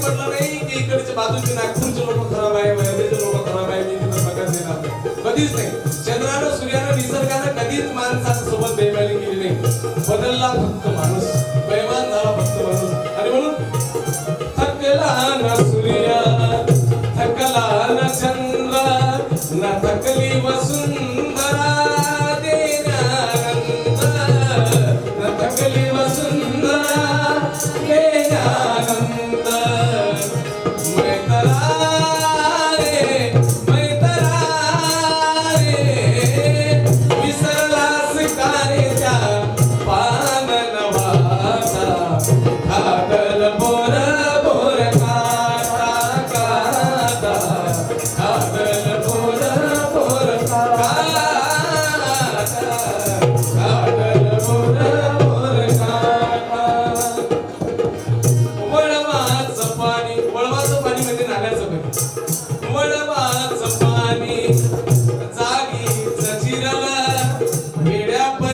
पडलं नाही की इकडचे बाजूचे नागपूरचे लोक खराब आहे वैद्यचे लोक खराब आहे मी तिथं प्रकाश देणार नाही. कधीच नाही. चंद्रानं सूर्यानं निसर्गानं कधीच माणसासोबत बेईमानी केली नाही. बदलला फक्त माणूस, बेईमान झाला फक्त माणूस. आणि म्हणून थकला ना सूर्य थकला ना चंद्र ना थकली वसुंधरा देण्यानंद ना थकली वसुंधरा देण्यानंद मैतरा रे मैतरा रे विसरलास कारे त्या पाननवाचा कागल बोर बोर काटा काटा कागल बोर बोर काटा कागल बोर बोर काटा. वळवाचं पाणी म्हणजे नाल्याचं पाणी.